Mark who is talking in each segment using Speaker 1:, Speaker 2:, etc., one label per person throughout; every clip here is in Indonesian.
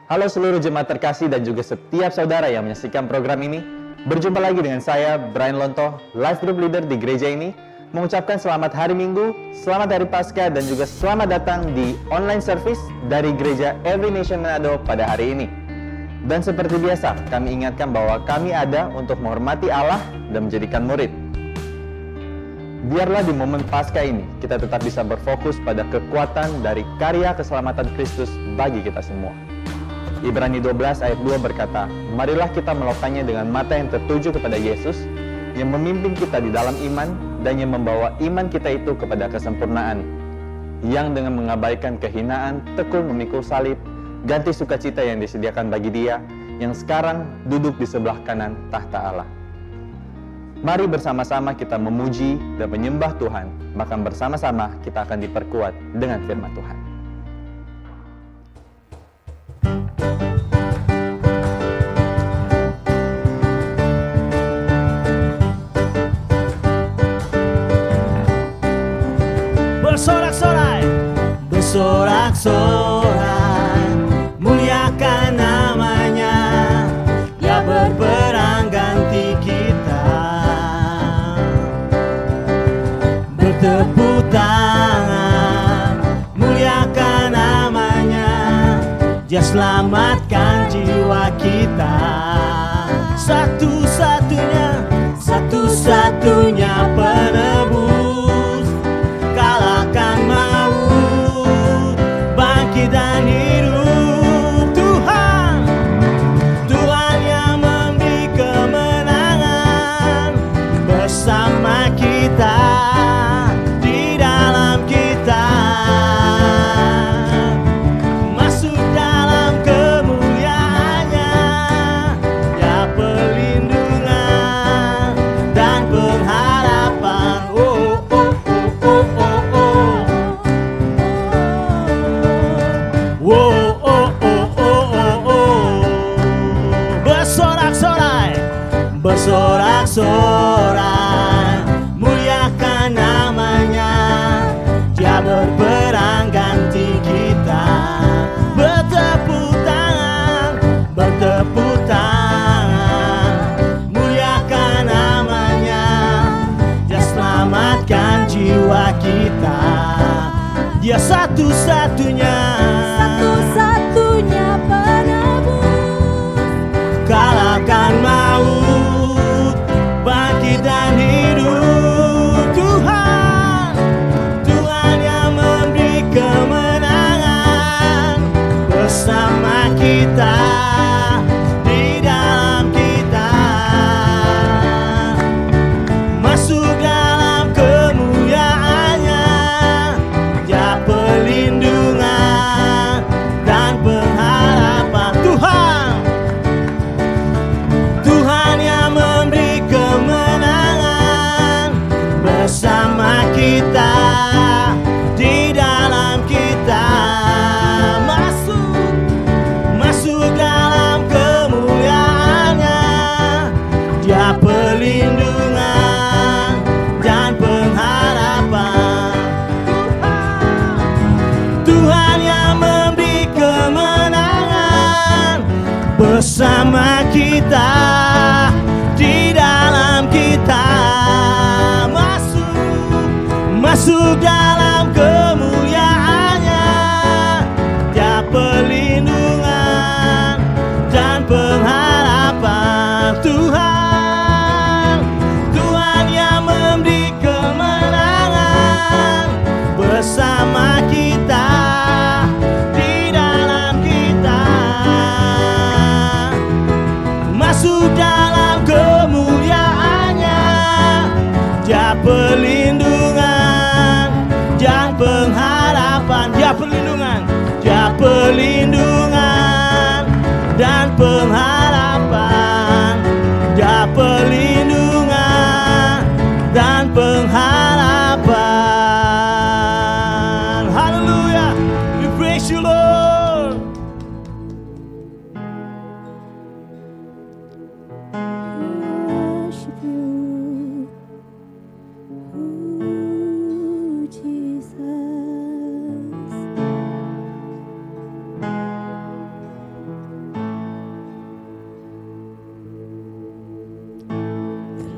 Speaker 1: Halo seluruh jemaat terkasih dan juga setiap saudara yang menyaksikan program ini. Berjumpa lagi dengan saya, Brian Lonto, Life Group Leader di gereja ini, mengucapkan selamat hari Minggu, selamat hari Paskah, dan juga selamat datang di online service dari gereja Every Nation Manado pada hari ini. Dan seperti biasa, kami ingatkan bahwa kami ada untuk menghormati Allah dan menjadikan murid. Biarlah di momen Paskah ini, kita tetap bisa berfokus pada kekuatan dari karya keselamatan Kristus bagi kita semua. Ibrani 12 ayat 2 berkata, marilah kita melakukannya dengan mata yang tertuju kepada Yesus, yang memimpin kita di dalam iman, dan yang membawa iman kita itu kepada kesempurnaan, yang dengan mengabaikan kehinaan, tekun memikul salib, ganti sukacita yang disediakan bagi Dia, yang sekarang duduk di sebelah kanan tahta Allah. Mari bersama-sama kita memuji dan menyembah Tuhan, bahkan bersama-sama kita akan diperkuat dengan firman Tuhan.
Speaker 2: Bersorak-sorai, bersorak-sorai, muliakan namanya, Dia berperang ganti kita. Bertepuk tangan, muliakan namanya, Dia selamatkan jiwa kita. Satu-satunya penebus, kalahkan maut, bangkit dan hidup. Tuhan yang memberi kemenangan bersama kita, di dalam kita, masuk dalam kemuliaannya, Dia perlindungan dan pengharapan. Bersorak-sorai, bersorak-sorai, muliakan namanya, Dia berperang ganti kita. Bertepuk tangan, muliakan namanya, Dia selamatkan jiwa kita. Dia satu-satunya penebus, kalahkan maut, bangkit dan hidup. Tuhan yang memberi kemenangan bersama kita, di dalam kita, masuk dalam kemuliaannya, Dia perlindungan dan pengharapan. Tuhan yang memberi kemenangan bersama kita, di dalam kita, masuk dalam kemuliaannya, Dia perlindungan dan pengharapan. Tuhan yang memberi kemenangan bersama kita, di dalam kita, masuk dalam kemuliaannya, Dia perlindungan dan pengharapan. Tuhan yang memberi kemenangan bersama kita, di dalam kita, masuk dalam kemuliaannya, Dia perlindungan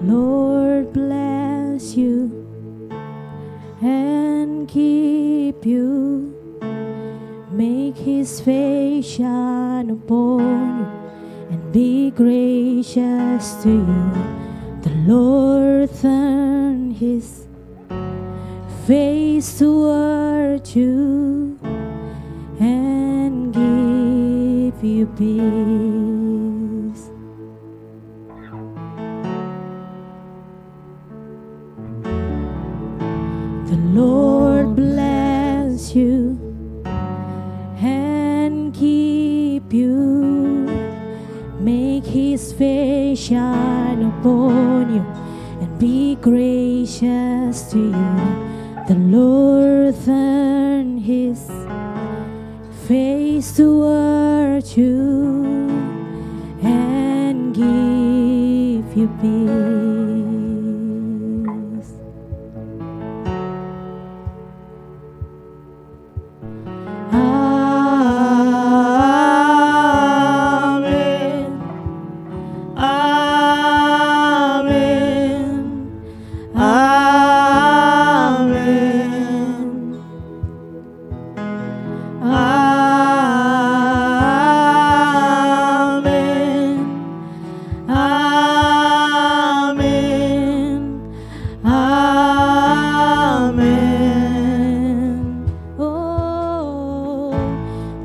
Speaker 3: Lord bless you and keep you. Make his face shine upon you and be gracious to you. The Lord turn his face toward you and give you peace. The Lord bless you and keep you. Make his face shine upon you and be gracious to you. The Lord turn his face toward you and give you peace.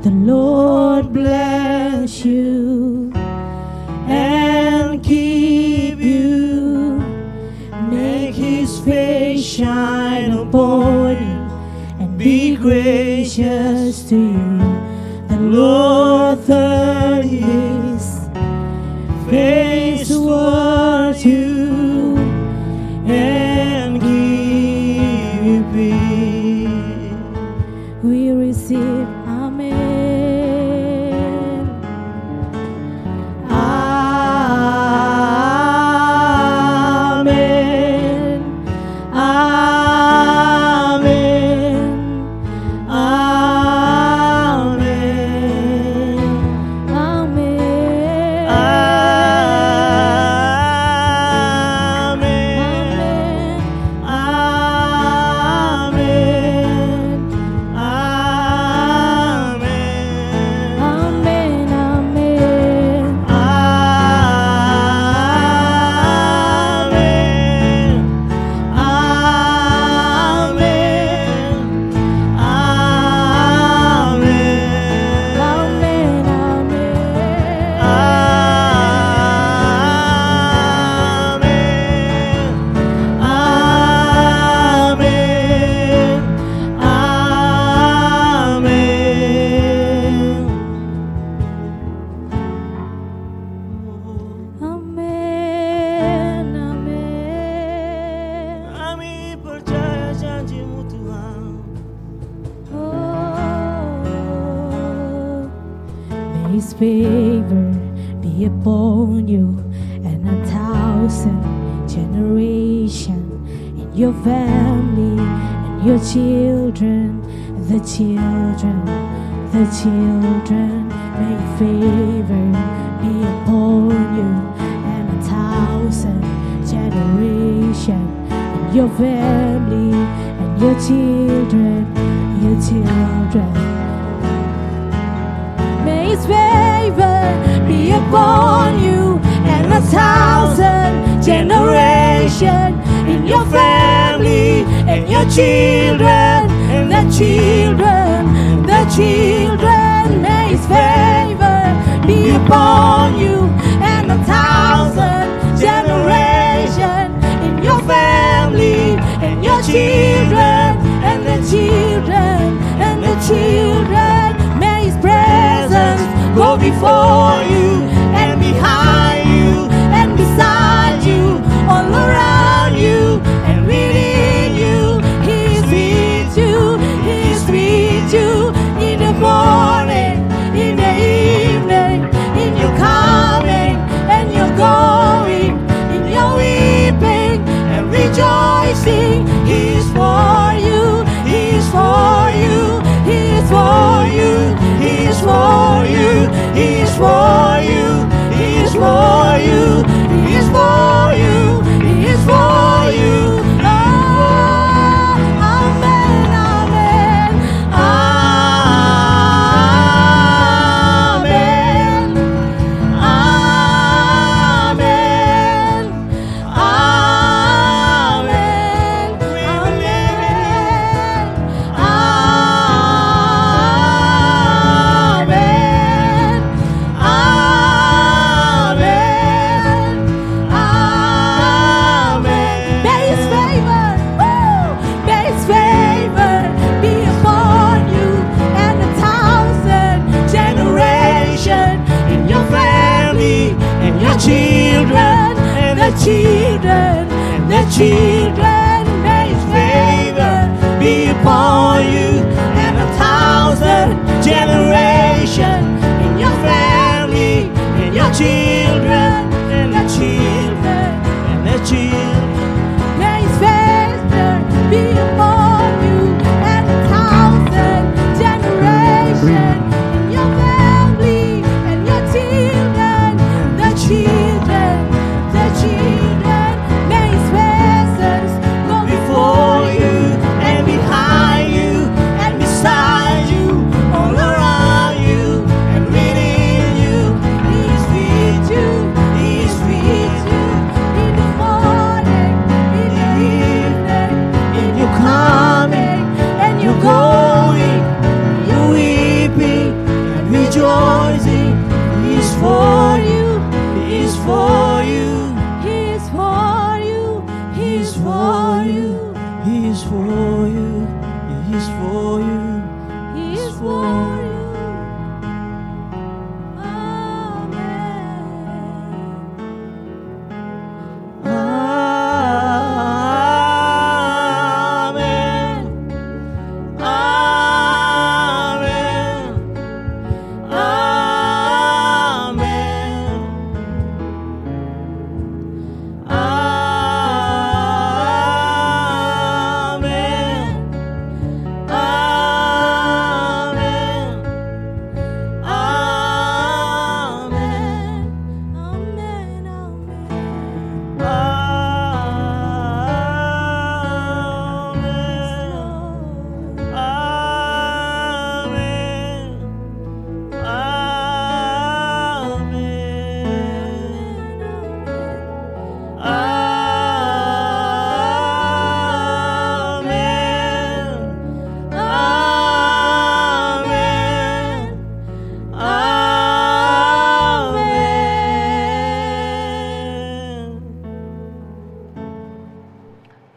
Speaker 3: The Lord bless you and keep you. Make his face shine upon you and be gracious to you. The Lord turn his face towards you and give you peace. We receive. His favor be upon you and 1,000 generations in your family and your children, the children. May favor be upon you and 1,000 generations in your family and your children. May his favor be upon you and 1,000 generations in your family and your children, and the children. May his favor be upon you and 1,000 generations in your family and your children, and the children. May his presence go before you and behind you and beside you, all around you and within you. He is with you. In the morning, in the evening, in your coming and your going, in your weeping and rejoicing. He is for you. He is for you. He is for you. He is for you. He is for you. He is for you. He is for you. He children, may His favor be upon you, and 1,000 generations in your family, in your children, and the children, and the children. May His favor be upon you, and 1,000 generations in your family, and your children, the children, the children. May His presence go before you, and behind you, and beside you, all around you, and within you. He is with you, He is with you, in the morning, in the evening, in your coming, and your going, your weeping, and rejoicing. He is for you, He is for you, He is for you, He is for you, He is for you, He is for you, He is for you. Amen. Amen. Amen. Amen.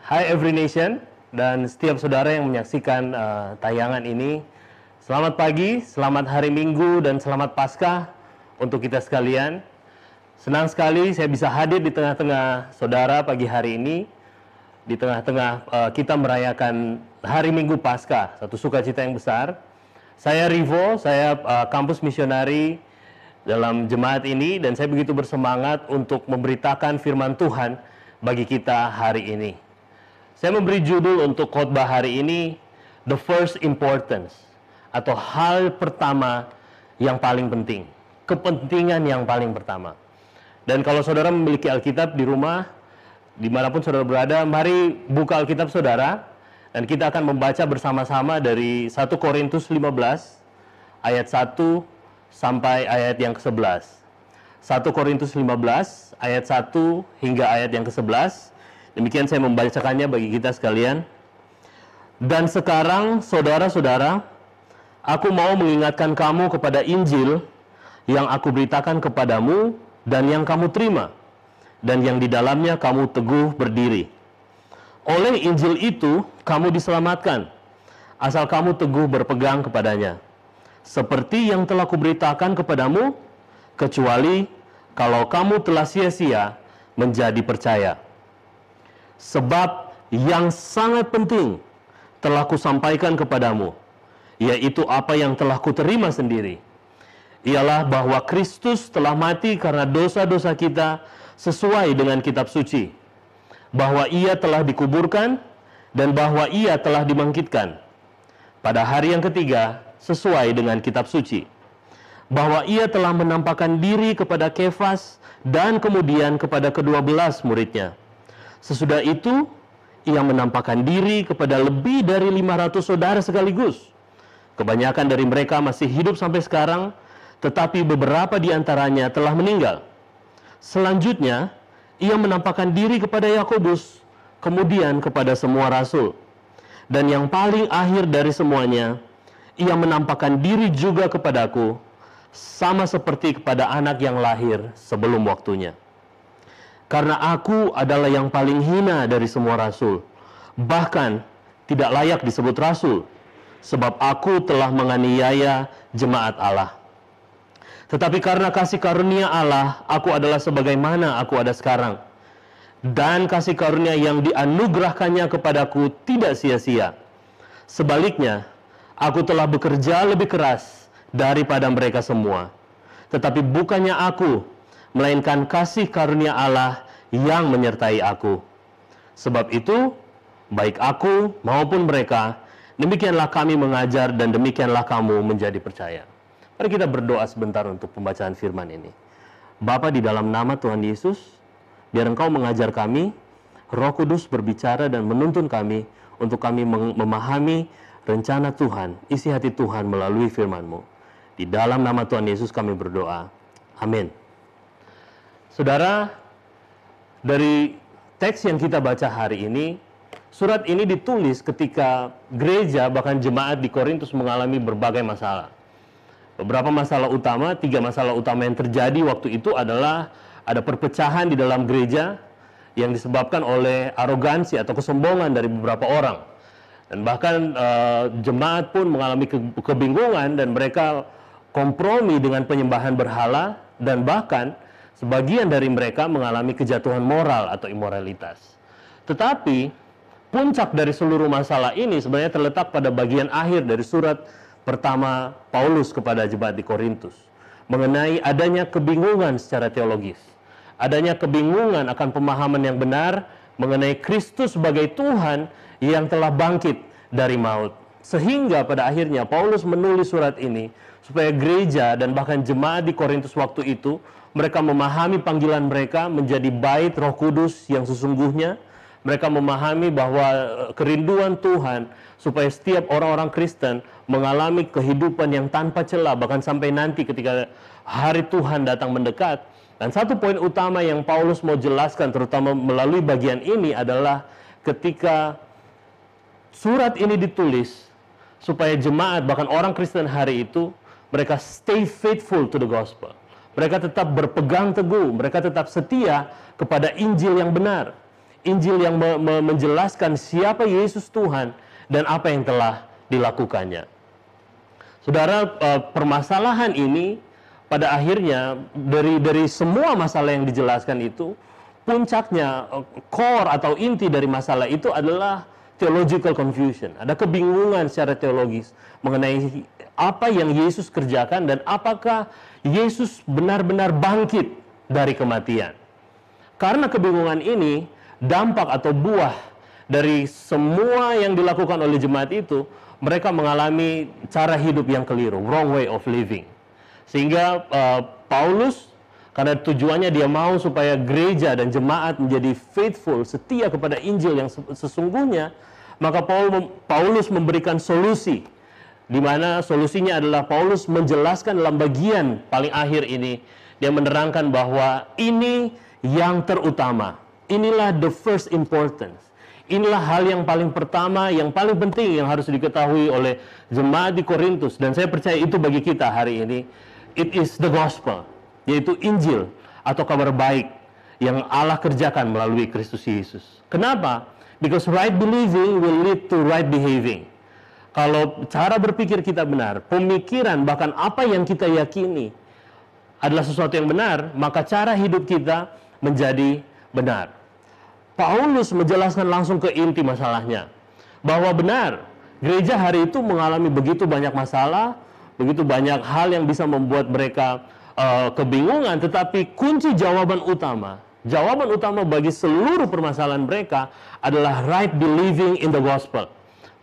Speaker 4: Hai Every Nation dan setiap saudara yang menyaksikan tayangan ini. Selamat pagi, selamat hari Minggu, dan selamat Paskah untuk kita sekalian. Senang sekali saya bisa hadir di tengah-tengah saudara pagi hari ini. Di tengah-tengah kita merayakan hari Minggu Paskah, satu sukacita yang besar. Saya Rivo, saya kampus misionari dalam jemaat ini, dan saya begitu bersemangat untuk memberitakan firman Tuhan bagi kita hari ini. Saya memberi judul untuk khotbah hari ini, The First Importance, atau hal pertama yang paling penting, kepentingan yang paling pertama. Dan kalau saudara memiliki Alkitab di rumah, dimanapun saudara berada, mari buka Alkitab saudara, dan kita akan membaca bersama-sama dari 1 Korintus 15, ayat 1 sampai ayat yang ke-11. 1 Korintus 15, ayat 1 hingga ayat yang ke-11. Demikian saya membacakannya bagi kita sekalian. Dan sekarang, saudara-saudara, aku mau mengingatkan kamu kepada Injil yang aku beritakan kepadamu dan yang kamu terima, dan yang di dalamnya kamu teguh berdiri. Oleh Injil itu, kamu diselamatkan, asal kamu teguh berpegang kepadanya. Seperti yang telah kuberitakan kepadamu, kecuali kalau kamu telah sia-sia menjadi percaya. Sebab yang sangat penting telah kusampaikan kepadamu, yaitu apa yang telah kuterima sendiri. Ialah bahwa Kristus telah mati karena dosa-dosa kita sesuai dengan kitab suci, bahwa Ia telah dikuburkan, dan bahwa Ia telah dibangkitkan pada hari yang ketiga sesuai dengan kitab suci, bahwa Ia telah menampakkan diri kepada Kefas dan kemudian kepada ke-12 muridnya. Sesudah itu, Ia menampakkan diri kepada lebih dari 500 saudara sekaligus. Kebanyakan dari mereka masih hidup sampai sekarang, tetapi beberapa di antaranya telah meninggal. Selanjutnya, Ia menampakkan diri kepada Yakobus, kemudian kepada semua rasul. Dan yang paling akhir dari semuanya, Ia menampakkan diri juga kepadaku, sama seperti kepada anak yang lahir sebelum waktunya. Karena aku adalah yang paling hina dari semua rasul, bahkan tidak layak disebut rasul, sebab aku telah menganiaya jemaat Allah. Tetapi karena kasih karunia Allah, aku adalah sebagaimana aku ada sekarang. dan kasih karunia yang dianugerahkannya kepadaku tidak sia-sia. Sebaliknya, aku telah bekerja lebih keras daripada mereka semua. Tetapi bukannya aku, melainkan kasih karunia Allah yang menyertai aku. Sebab itu, baik aku maupun mereka, demikianlah kami mengajar dan demikianlah kamu menjadi percaya. Mari kita berdoa sebentar untuk pembacaan firman ini. Bapa, di dalam nama Tuhan Yesus, biar Engkau mengajar kami, Roh Kudus berbicara dan menuntun kami untuk kami memahami rencana Tuhan, isi hati Tuhan melalui firman-Mu. Di dalam nama Tuhan Yesus kami berdoa. Amin. Saudara, dari teks yang kita baca hari ini, surat ini ditulis ketika gereja bahkan jemaat di Korintus mengalami berbagai masalah. Beberapa masalah utama, 3 masalah utama yang terjadi waktu itu adalah ada perpecahan di dalam gereja yang disebabkan oleh arogansi atau kesombongan dari beberapa orang. Dan bahkan jemaat pun mengalami kebingungan dan mereka kompromi dengan penyembahan berhala, dan bahkan sebagian dari mereka mengalami kejatuhan moral atau imoralitas. Tetapi puncak dari seluruh masalah ini sebenarnya terletak pada bagian akhir dari surat pertama Paulus kepada jemaat di Korintus, mengenai adanya kebingungan secara teologis, adanya kebingungan akan pemahaman yang benar mengenai Kristus sebagai Tuhan yang telah bangkit dari maut. Sehingga pada akhirnya Paulus menulis surat ini supaya gereja dan bahkan jemaat di Korintus waktu itu mereka memahami panggilan mereka menjadi bait Roh Kudus yang sesungguhnya. Mereka memahami bahwa kerinduan Tuhan supaya setiap orang-orang Kristen mengalami kehidupan yang tanpa celah, bahkan sampai nanti ketika hari Tuhan datang mendekat. Dan satu poin utama yang Paulus mau jelaskan terutama melalui bagian ini adalah ketika surat ini ditulis supaya jemaat bahkan orang Kristen hari itu mereka stay faithful to the gospel. Mereka tetap berpegang teguh, mereka tetap setia kepada Injil yang benar. Injil yang menjelaskan siapa Yesus Tuhan dan apa yang telah dilakukannya. Saudara, permasalahan ini pada akhirnya dari semua masalah yang dijelaskan itu, puncaknya, core atau inti dari masalah itu adalah theological confusion. Ada kebingungan secara teologis mengenai apa yang Yesus kerjakan dan apakah Yesus benar-benar bangkit dari kematian. Karena kebingungan ini, dampak atau buah dari semua yang dilakukan oleh jemaat itu, mereka mengalami cara hidup yang keliru, wrong way of living. Sehingga Paulus, karena tujuannya dia mau supaya gereja dan jemaat menjadi faithful, setia kepada Injil yang sesungguhnya, maka Paulus memberikan solusi, di mana solusinya adalah Paulus menjelaskan dalam bagian paling akhir ini, dia menerangkan bahwa ini yang terutama, inilah the first importance, inilah hal yang paling pertama, yang paling penting yang harus diketahui oleh jemaat di Korintus, dan saya percaya itu bagi kita hari ini. It is the gospel, yaitu Injil atau kabar baik yang Allah kerjakan melalui Kristus Yesus. Kenapa? Because right believing will lead to right behaving. Kalau cara berpikir kita benar, pemikiran bahkan apa yang kita yakini adalah sesuatu yang benar, maka cara hidup kita menjadi benar. Paulus menjelaskan langsung ke inti masalahnya, bahwa benar, gereja hari itu mengalami begitu banyak masalah, begitu banyak hal yang bisa membuat mereka kebingungan, tetapi kunci jawaban utama bagi seluruh permasalahan mereka adalah right believing in the gospel.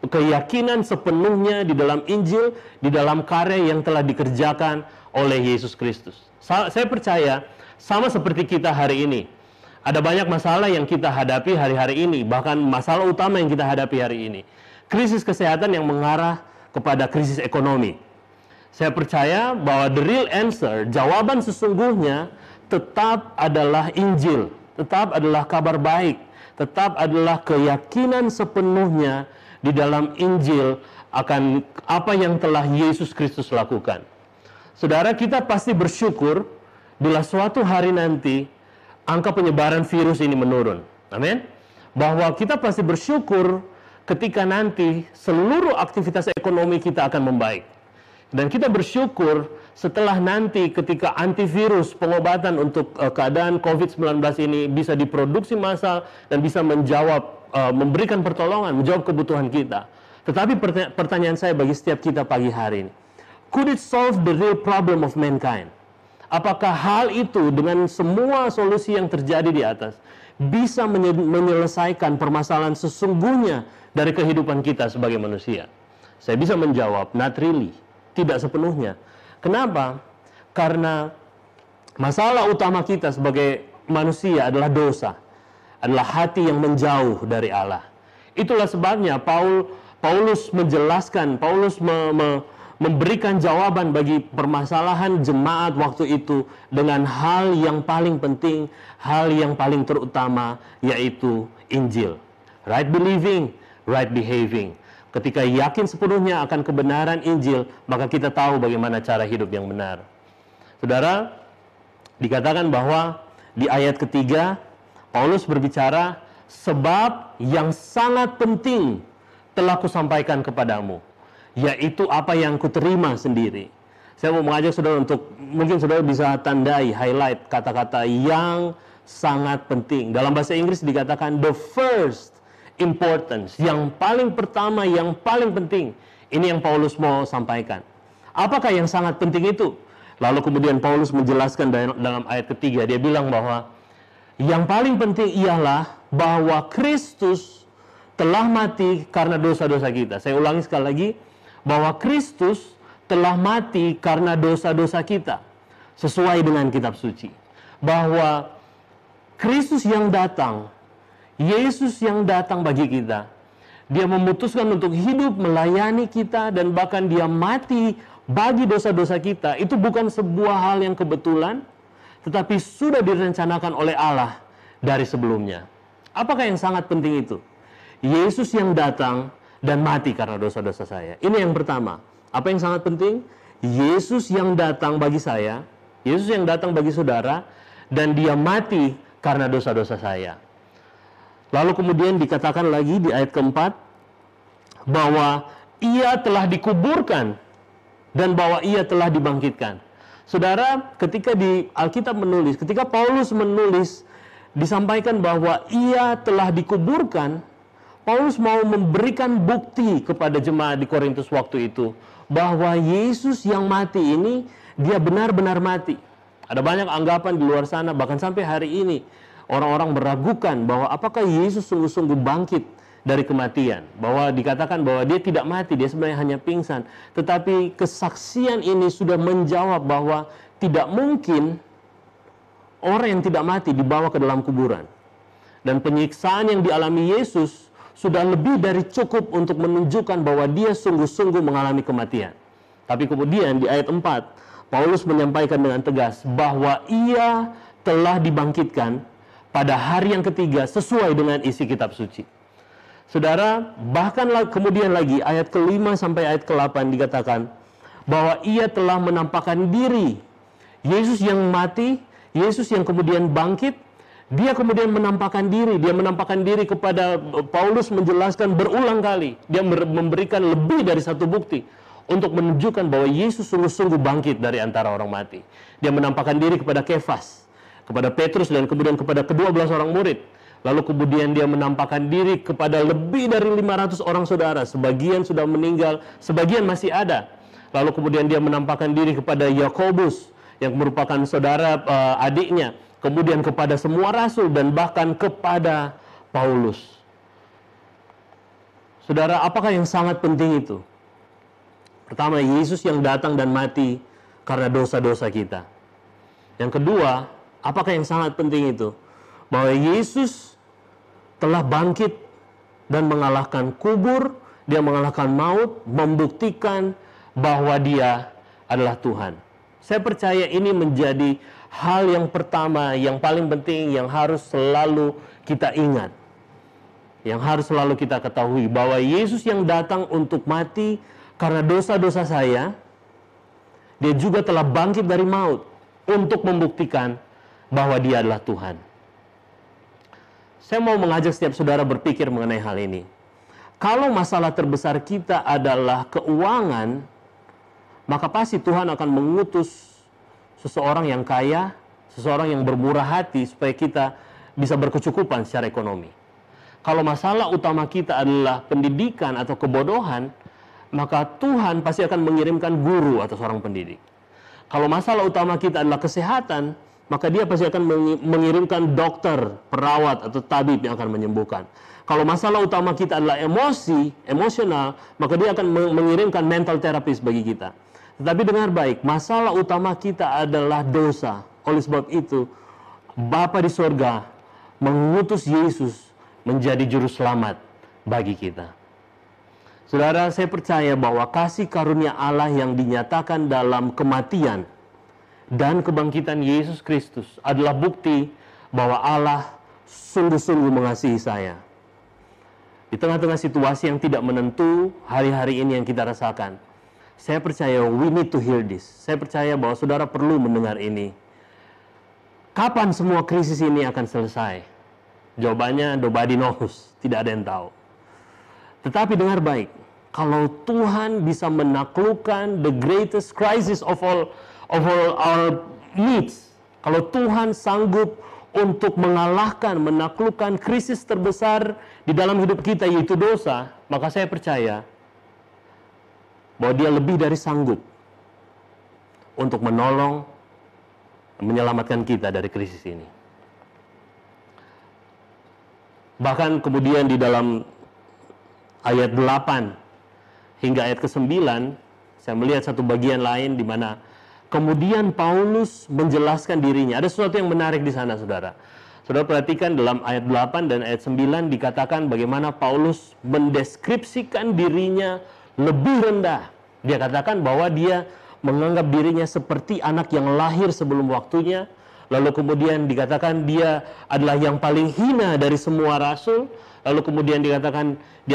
Speaker 4: Keyakinan sepenuhnya di dalam Injil, di dalam karya yang telah dikerjakan oleh Yesus Kristus. Saya percaya sama seperti kita hari ini. Ada banyak masalah yang kita hadapi hari-hari ini, bahkan masalah utama yang kita hadapi hari ini. Krisis kesehatan yang mengarah kepada krisis ekonomi. Saya percaya bahwa the real answer, jawaban sesungguhnya tetap adalah Injil, tetap adalah kabar baik, tetap adalah keyakinan sepenuhnya di dalam Injil akan apa yang telah Yesus Kristus lakukan. Saudara, kita pasti bersyukur bila suatu hari nanti angka penyebaran virus ini menurun. Amin. Bahwa kita pasti bersyukur ketika nanti seluruh aktivitas ekonomi kita akan membaik. Dan kita bersyukur setelah nanti ketika antivirus pengobatan untuk keadaan COVID-19 ini bisa diproduksi massal dan bisa menjawab, memberikan pertolongan, menjawab kebutuhan kita. Tetapi pertanyaan saya bagi setiap kita pagi hari ini, could it solve the real problem of mankind? Apakah hal itu dengan semua solusi yang terjadi di atas bisa menyelesaikan permasalahan sesungguhnya dari kehidupan kita sebagai manusia? Saya bisa menjawab, not really, tidak sepenuhnya. Kenapa? Karena masalah utama kita sebagai manusia adalah dosa, adalah hati yang menjauh dari Allah. Itulah sebabnya Paulus menjelaskan, Paulus memberikan jawaban bagi permasalahan jemaat waktu itu dengan hal yang paling penting, hal yang paling terutama, yaitu Injil. Right believing, right behaving. Ketika yakin sepenuhnya akan kebenaran Injil, maka kita tahu bagaimana cara hidup yang benar. Saudara, dikatakan bahwa di ayat ketiga, Paulus berbicara, sebab yang sangat penting telah kusampaikan kepadamu, yaitu apa yang kuterima sendiri. Saya mau mengajak saudara untuk, mungkin saudara bisa tandai, highlight kata-kata yang sangat penting. Dalam bahasa Inggris dikatakan the first importance, yang paling pertama, yang paling penting. Ini yang Paulus mau sampaikan. Apakah yang sangat penting itu? Lalu kemudian Paulus menjelaskan dalam ayat ketiga, dia bilang bahwa yang paling penting ialah bahwa Kristus telah mati karena dosa-dosa kita. Saya ulangi sekali lagi, bahwa Kristus telah mati karena dosa-dosa kita, sesuai dengan kitab suci. Bahwa Kristus yang datang, Yesus yang datang bagi kita, dia memutuskan untuk hidup melayani kita dan bahkan dia mati bagi dosa-dosa kita. Itu bukan sebuah hal yang kebetulan, tetapi sudah direncanakan oleh Allah dari sebelumnya. Apakah yang sangat penting itu? Yesus yang datang dan mati karena dosa-dosa saya. Ini yang pertama. Apa yang sangat penting? Yesus yang datang bagi saya, Yesus yang datang bagi saudara, dan dia mati karena dosa-dosa saya. Lalu kemudian dikatakan lagi di ayat keempat, bahwa ia telah dikuburkan dan bahwa ia telah dibangkitkan. Saudara, ketika di Alkitab menulis, ketika Paulus menulis, disampaikan bahwa ia telah dikuburkan, Paulus mau memberikan bukti kepada jemaat di Korintus waktu itu, bahwa Yesus yang mati ini, dia benar-benar mati. Ada banyak anggapan di luar sana, bahkan sampai hari ini, orang-orang meragukan bahwa apakah Yesus sungguh-sungguh bangkit dari kematian. Bahwa dikatakan bahwa dia tidak mati, dia sebenarnya hanya pingsan. Tetapi kesaksian ini sudah menjawab bahwa tidak mungkin orang yang tidak mati dibawa ke dalam kuburan. Dan penyiksaan yang dialami Yesus sudah lebih dari cukup untuk menunjukkan bahwa dia sungguh-sungguh mengalami kematian. Tapi kemudian di ayat 4, Paulus menyampaikan dengan tegas bahwa ia telah dibangkitkan pada hari yang ketiga sesuai dengan isi kitab suci. Saudara, bahkan kemudian lagi ayat ke-5 sampai ayat ke-8 dikatakan bahwa ia telah menampakkan diri. Yesus yang mati, Yesus yang kemudian bangkit, dia kemudian menampakkan diri. Dia menampakkan diri kepada Paulus, menjelaskan berulang kali. Dia memberikan lebih dari satu bukti untuk menunjukkan bahwa Yesus sungguh-sungguh bangkit dari antara orang mati. Dia menampakkan diri kepada Kefas, kepada Petrus, dan kemudian kepada ke-12 orang murid. Lalu kemudian dia menampakkan diri kepada lebih dari 500 orang saudara. Sebagian sudah meninggal, sebagian masih ada. Lalu kemudian dia menampakkan diri kepada Yakobus, yang merupakan saudara adiknya. Kemudian kepada semua rasul dan bahkan kepada Paulus. Saudara, apakah yang sangat penting itu? Pertama, Yesus yang datang dan mati karena dosa-dosa kita. Yang kedua, apakah yang sangat penting itu? Bahwa Yesus telah bangkit dan mengalahkan kubur, dia mengalahkan maut, membuktikan bahwa dia adalah Tuhan. Saya percaya ini menjadi hal yang pertama, yang paling penting, yang harus selalu kita ingat. Yang harus selalu kita ketahui, bahwa Yesus yang datang untuk mati karena dosa-dosa saya, dia juga telah bangkit dari maut untuk membuktikan bahwa dia adalah Tuhan. Saya mau mengajak setiap saudara berpikir mengenai hal ini. Kalau masalah terbesar kita adalah keuangan, maka pasti Tuhan akan mengutus seseorang yang kaya, seseorang yang bermurah hati supaya kita bisa berkecukupan secara ekonomi. Kalau masalah utama kita adalah pendidikan atau kebodohan, maka Tuhan pasti akan mengirimkan guru atau seorang pendidik. Kalau masalah utama kita adalah kesehatan, maka dia pasti akan mengirimkan dokter, perawat, atau tabib yang akan menyembuhkan. Kalau masalah utama kita adalah emosional, maka dia akan mengirimkan mental therapist bagi kita. Tetapi dengar baik, masalah utama kita adalah dosa. Oleh sebab itu, Bapa di sorga mengutus Yesus menjadi juru selamat bagi kita. Saudara, saya percaya bahwa kasih karunia Allah yang dinyatakan dalam kematian dan kebangkitan Yesus Kristus adalah bukti bahwa Allah sungguh-sungguh mengasihi saya. Di tengah-tengah situasi yang tidak menentu hari-hari ini yang kita rasakan, saya percaya we need to hear this. Saya percaya bahwa saudara perlu mendengar ini. Kapan semua krisis ini akan selesai? Jawabannya nobody knows, tidak ada yang tahu. Tetapi dengar baik, kalau Tuhan bisa menaklukkan the greatest crisis of all our needs, kalau Tuhan sanggup untuk mengalahkan, menaklukkan krisis terbesar di dalam hidup kita, yaitu dosa, maka saya percaya bahwa Dia lebih dari sanggup untuk menolong, menyelamatkan kita dari krisis ini. Bahkan kemudian di dalam ayat 8 hingga ayat ke-9, saya melihat satu bagian lain di mana kemudian Paulus menjelaskan dirinya. Ada sesuatu yang menarik di sana, saudara. Saudara perhatikan dalam ayat 8 dan ayat 9 dikatakan bagaimana Paulus mendeskripsikan dirinya lebih rendah. Dia katakan bahwa dia menganggap dirinya seperti anak yang lahir sebelum waktunya. Lalu kemudian dikatakan dia adalah yang paling hina dari semua rasul. Lalu kemudian dia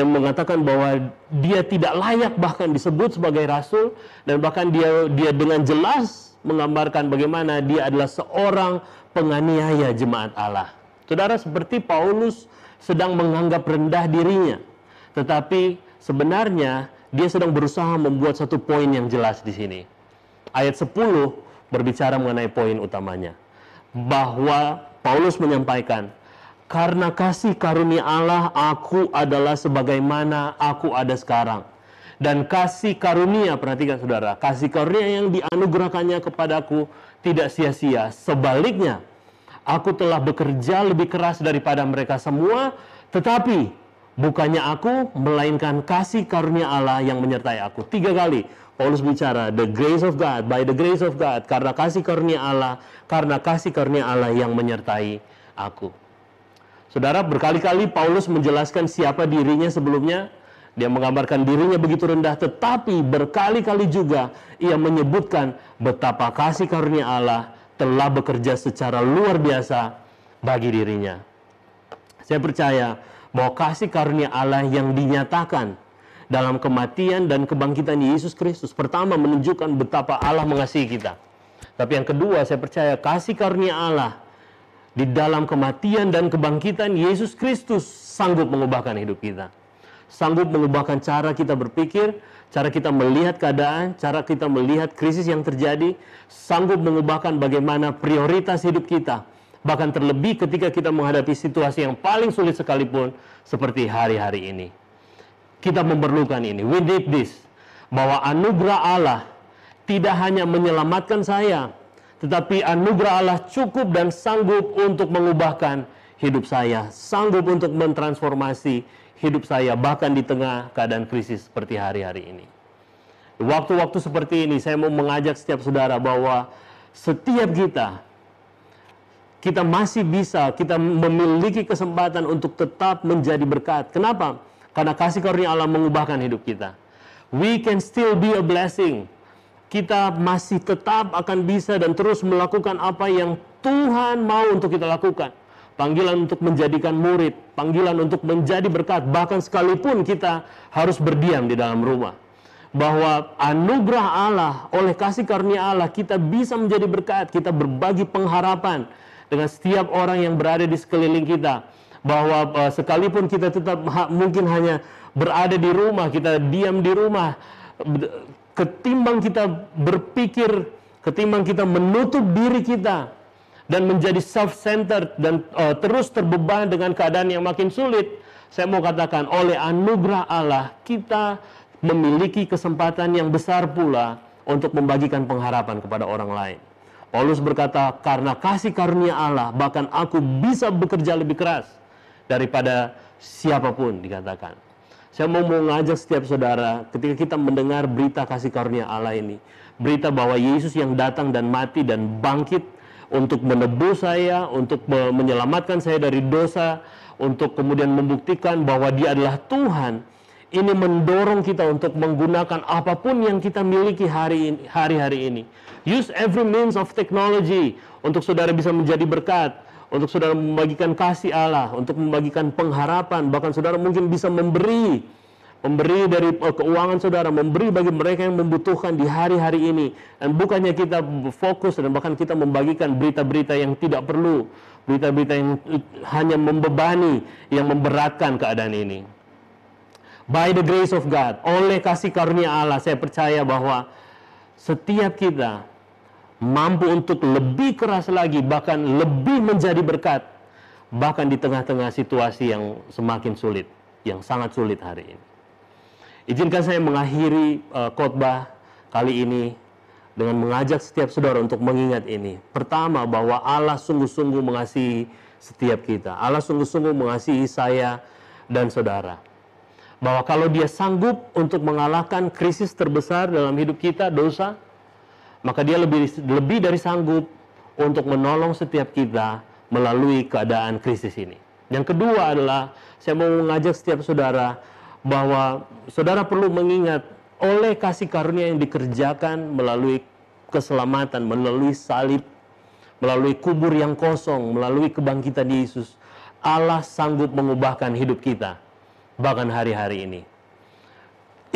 Speaker 4: mengatakan bahwa dia tidak layak bahkan disebut sebagai rasul. Dan bahkan dia dengan jelas menggambarkan bagaimana dia adalah seorang penganiaya jemaat Allah. Saudara, seperti Paulus sedang menganggap rendah dirinya. Tetapi sebenarnya dia sedang berusaha membuat satu poin yang jelas di sini. Ayat 10 berbicara mengenai poin utamanya. Bahwa Paulus menyampaikan, karena kasih karunia Allah, aku adalah sebagaimana aku ada sekarang. Dan kasih karunia, perhatikan saudara, kasih karunia yang dianugerahkannya kepadaku tidak sia-sia. Sebaliknya, aku telah bekerja lebih keras daripada mereka semua, tetapi bukannya aku, melainkan kasih karunia Allah yang menyertai aku. 3 kali Paulus bicara, the grace of God, by the grace of God, karena kasih karunia Allah, karena kasih karunia Allah yang menyertai aku. Saudara, berkali-kali Paulus menjelaskan siapa dirinya sebelumnya. Dia menggambarkan dirinya begitu rendah, tetapi berkali-kali juga ia menyebutkan betapa kasih karunia Allah telah bekerja secara luar biasa bagi dirinya. Saya percaya bahwa kasih karunia Allah yang dinyatakan dalam kematian dan kebangkitan Yesus Kristus, pertama menunjukkan betapa Allah mengasihi kita. Tapi yang kedua, saya percaya kasih karunia Allah di dalam kematian dan kebangkitan Yesus Kristus sanggup mengubahkan hidup kita. Sanggup mengubahkan cara kita berpikir, cara kita melihat keadaan, cara kita melihat krisis yang terjadi, sanggup mengubahkan bagaimana prioritas hidup kita. Bahkan terlebih ketika kita menghadapi situasi yang paling sulit sekalipun seperti hari-hari ini. Kita memerlukan ini, we need this. Bahwa anugerah Allah tidak hanya menyelamatkan saya, tetapi anugerah Allah cukup dan sanggup untuk mengubahkan hidup saya, sanggup untuk mentransformasi hidup saya, bahkan di tengah keadaan krisis seperti hari-hari ini. Waktu-waktu seperti ini, saya mau mengajak setiap saudara bahwa setiap kita masih bisa, kita memiliki kesempatan untuk tetap menjadi berkat. Kenapa? Karena kasih karunia Allah mengubahkan hidup kita. We can still be a blessing. Kita masih tetap akan bisa dan terus melakukan apa yang Tuhan mau untuk kita lakukan. Panggilan untuk menjadikan murid, panggilan untuk menjadi berkat, bahkan sekalipun kita harus berdiam di dalam rumah. Bahwa anugerah Allah, oleh kasih karunia Allah, kita bisa menjadi berkat, kita berbagi pengharapan dengan setiap orang yang berada di sekeliling kita. Bahwa sekalipun kita tetap mungkin hanya berada di rumah, kita diam di rumah, ketimbang kita berpikir, ketimbang kita menutup diri kita dan menjadi self-centered dan terus terbeban dengan keadaan yang makin sulit, saya mau katakan oleh anugerah Allah kita memiliki kesempatan yang besar pula untuk membagikan pengharapan kepada orang lain. Paulus berkata, karena kasih karunia Allah bahkan aku bisa bekerja lebih keras daripada siapapun, dikatakan. Saya mau mengajak setiap saudara ketika kita mendengar berita kasih karunia Allah ini, berita bahwa Yesus yang datang dan mati dan bangkit untuk menebus saya, untuk menyelamatkan saya dari dosa, untuk kemudian membuktikan bahwa Dia adalah Tuhan. Ini mendorong kita untuk menggunakan apapun yang kita miliki hari-hari ini. Use every means of technology untuk saudara bisa menjadi berkat, untuk saudara membagikan kasih Allah, untuk membagikan pengharapan, bahkan saudara mungkin bisa memberi dari keuangan saudara, memberi bagi mereka yang membutuhkan di hari-hari ini. Dan bukannya kita fokus dan bahkan kita membagikan berita-berita yang tidak perlu, berita-berita yang hanya membebani, yang memberatkan keadaan ini. By the grace of God, oleh kasih karunia Allah, saya percaya bahwa setiap kita mampu untuk lebih keras lagi, bahkan lebih menjadi berkat, bahkan di tengah-tengah situasi yang semakin sulit, yang sangat sulit hari ini. Izinkan saya mengakhiri khotbah kali ini dengan mengajak setiap saudara untuk mengingat ini. Pertama, bahwa Allah sungguh-sungguh mengasihi setiap kita. Allah sungguh-sungguh mengasihi saya dan saudara. Bahwa kalau Dia sanggup untuk mengalahkan krisis terbesar dalam hidup kita, dosa, maka Dia lebih dari sanggup untuk menolong setiap kita melalui keadaan krisis ini. Yang kedua adalah, saya mau mengajak setiap saudara bahwa saudara perlu mengingat oleh kasih karunia yang dikerjakan melalui keselamatan, melalui salib, melalui kubur yang kosong, melalui kebangkitan Yesus, Allah sanggup mengubahkan hidup kita, bahkan hari-hari ini.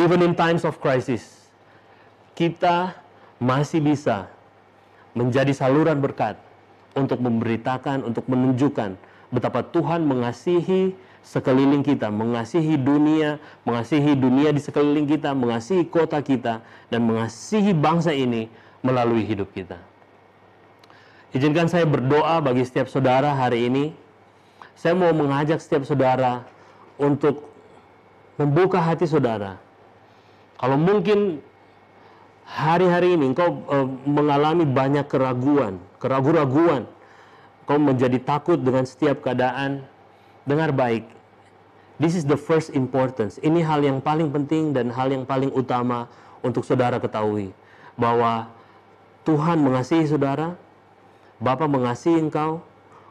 Speaker 4: Even in times of crisis, kita masih bisa menjadi saluran berkat untuk memberitakan, untuk menunjukkan betapa Tuhan mengasihi sekeliling kita, mengasihi dunia di sekeliling kita, mengasihi kota kita, dan mengasihi bangsa ini melalui hidup kita. Izinkan saya berdoa bagi setiap saudara hari ini. Saya mau mengajak setiap saudara untuk membuka hati saudara. Kalau mungkin hari-hari ini engkau mengalami banyak keraguan-raguan, engkau menjadi takut dengan setiap keadaan, dengar baik. This is the first importance. Ini hal yang paling penting dan hal yang paling utama untuk saudara ketahui. Bahwa Tuhan mengasihi saudara, Bapa mengasihi engkau.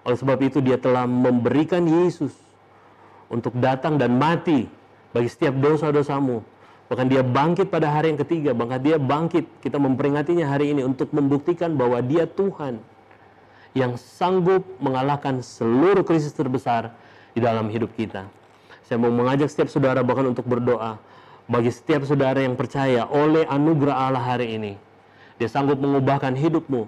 Speaker 4: Oleh sebab itu Dia telah memberikan Yesus untuk datang dan mati bagi setiap dosa-dosamu. Bahkan Dia bangkit pada hari yang ketiga. Bahkan Dia bangkit, kita memperingatinya hari ini untuk membuktikan bahwa Dia Tuhan yang sanggup mengalahkan seluruh krisis terbesar di dalam hidup kita. Saya mau mengajak setiap saudara bahkan untuk berdoa bagi setiap saudara yang percaya oleh anugerah Allah hari ini. Dia sanggup mengubahkan hidupmu.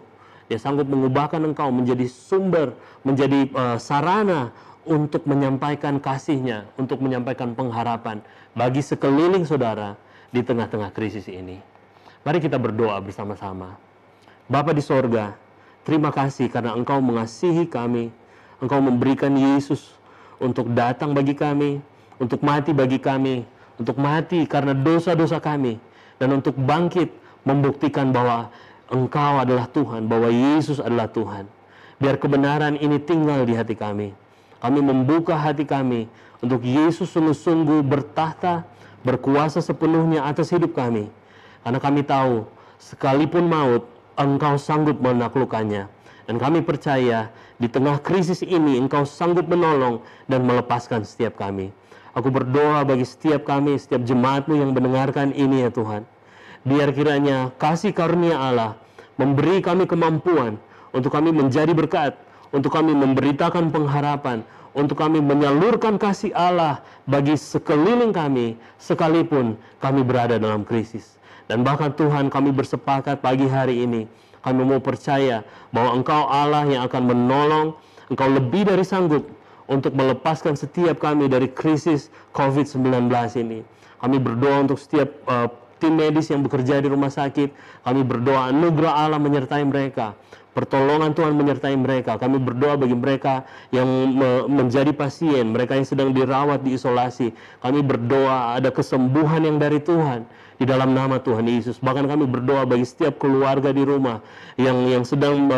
Speaker 4: Dia sanggup mengubahkan engkau menjadi sumber, menjadi sarana untuk menyampaikan kasih-Nya, untuk menyampaikan pengharapan bagi sekeliling saudara di tengah-tengah krisis ini. Mari kita berdoa bersama-sama. Bapa di sorga, terima kasih karena Engkau mengasihi kami. Engkau memberikan Yesus untuk datang bagi kami, untuk mati bagi kami, untuk mati karena dosa-dosa kami, dan untuk bangkit membuktikan bahwa Engkau adalah Tuhan, bahwa Yesus adalah Tuhan. Biar kebenaran ini tinggal di hati kami. Kami membuka hati kami untuk Yesus sungguh-sungguh bertahta, berkuasa sepenuhnya atas hidup kami. Karena kami tahu, sekalipun maut, Engkau sanggup menaklukkannya. Dan kami percaya di tengah krisis ini Engkau sanggup menolong dan melepaskan setiap kami. Aku berdoa bagi setiap kami, setiap jemaat-Mu yang mendengarkan ini ya Tuhan. Biar kiranya kasih karunia Allah memberi kami kemampuan untuk kami menjadi berkat, untuk kami memberitakan pengharapan, untuk kami menyalurkan kasih Allah bagi sekeliling kami sekalipun kami berada dalam krisis. Dan bahkan Tuhan, kami bersepakat pagi hari ini, kami mau percaya bahwa Engkau Allah yang akan menolong, Engkau lebih dari sanggup untuk melepaskan setiap kami dari krisis COVID-19 ini. Kami berdoa untuk setiap tim medis yang bekerja di rumah sakit. Kami berdoa anugerah Allah menyertai mereka, pertolongan Tuhan menyertai mereka. Kami berdoa bagi mereka yang menjadi pasien, mereka yang sedang dirawat di isolasi. Kami berdoa ada kesembuhan yang dari Tuhan di dalam nama Tuhan Yesus. Bahkan kami berdoa bagi setiap keluarga di rumah yang sedang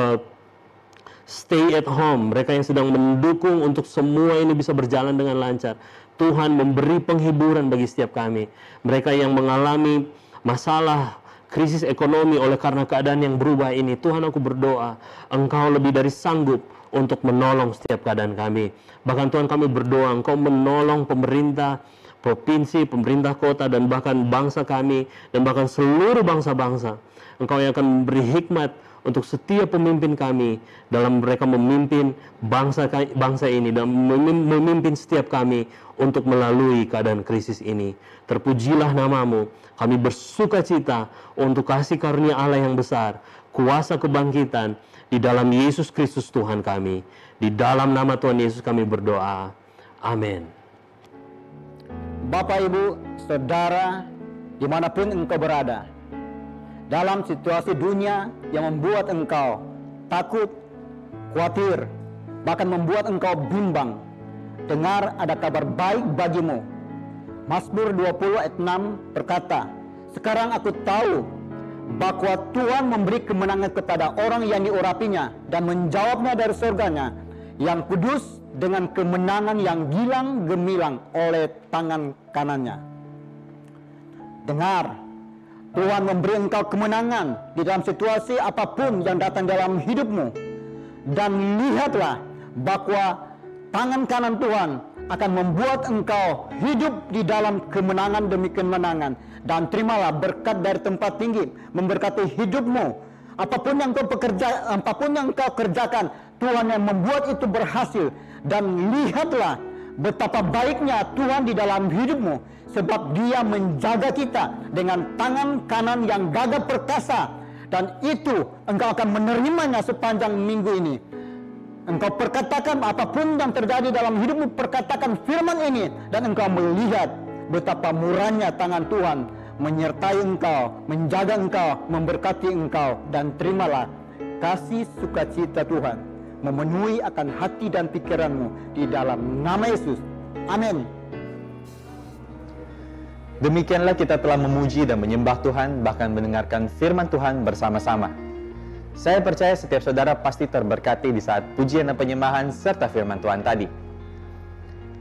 Speaker 4: stay at home, mereka yang sedang mendukung untuk semua ini bisa berjalan dengan lancar. Tuhan memberi penghiburan bagi setiap kami. Mereka yang mengalami masalah krisis ekonomi oleh karena keadaan yang berubah ini, Tuhan, aku berdoa Engkau lebih dari sanggup untuk menolong setiap keadaan kami. Bahkan Tuhan, kami berdoa Engkau menolong pemerintah provinsi, pemerintah kota, dan bahkan bangsa kami, dan bahkan seluruh bangsa-bangsa. Engkau yang akan memberi hikmat untuk setiap pemimpin kami dalam mereka memimpin bangsa ini dan memimpin setiap kami untuk melalui keadaan krisis ini. Terpujilah namamu. Kami bersuka cita untuk kasih karunia Allah yang besar, kuasa kebangkitan di dalam Yesus Kristus Tuhan kami. Di dalam nama Tuhan Yesus kami berdoa. Amin.
Speaker 5: Bapak, Ibu, Saudara, dimanapun engkau berada, dalam situasi dunia yang membuat engkau takut, khawatir, bahkan membuat engkau bimbang, dengar ada kabar baik bagimu. Mazmur 20 ayat 6 berkata, sekarang aku tahu bahwa Tuhan memberi kemenangan kepada orang yang diurapinya dan menjawabnya dari surganya yang kudus dengan kemenangan yang gilang gemilang oleh tangan kanannya. Dengar, Tuhan memberi engkau kemenangan di dalam situasi apapun yang datang dalam hidupmu. Dan lihatlah bahwa tangan kanan Tuhan akan membuat engkau hidup di dalam kemenangan demi kemenangan. Dan terimalah berkat dari tempat tinggi memberkati hidupmu. Apapun yang kau kerjakan, Tuhan yang membuat itu berhasil. Dan lihatlah betapa baiknya Tuhan di dalam hidupmu, sebab Dia menjaga kita dengan tangan kanan yang gagah perkasa. Dan itu engkau akan menerimanya sepanjang minggu ini. Engkau perkatakan apapun yang terjadi dalam hidupmu, perkatakan firman ini, dan engkau melihat betapa murahnya tangan Tuhan menyertai engkau, menjaga engkau, memberkati engkau. Dan terimalah kasih sukacita Tuhan memenuhi akan hati dan pikiranmu di dalam nama Yesus. Amin.
Speaker 1: Demikianlah kita telah memuji dan menyembah Tuhan, bahkan mendengarkan firman Tuhan bersama-sama. Saya percaya setiap saudara pasti terberkati di saat pujian dan penyembahan serta firman Tuhan tadi.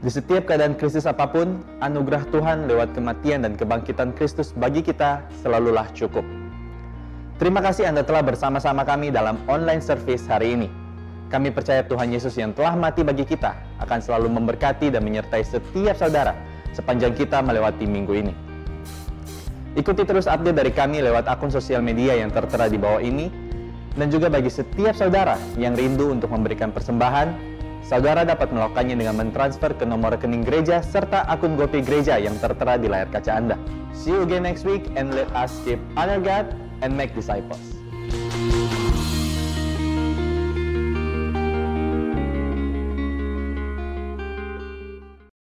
Speaker 1: Di setiap keadaan krisis apapun, anugerah Tuhan lewat kematian dan kebangkitan Kristus bagi kita selalulah cukup. Terima kasih Anda telah bersama-sama kami dalam online service hari ini. Kami percaya Tuhan Yesus yang telah mati bagi kita akan selalu memberkati dan menyertai setiap saudara sepanjang kita melewati minggu ini. Ikuti terus update dari kami lewat akun sosial media yang tertera di bawah ini. Dan juga bagi setiap saudara yang rindu untuk memberikan persembahan, saudara dapat melakukannya dengan mentransfer ke nomor rekening gereja serta akun GoPay gereja yang tertera di layar kaca Anda. See you again next week and let us keep honor God and make disciples.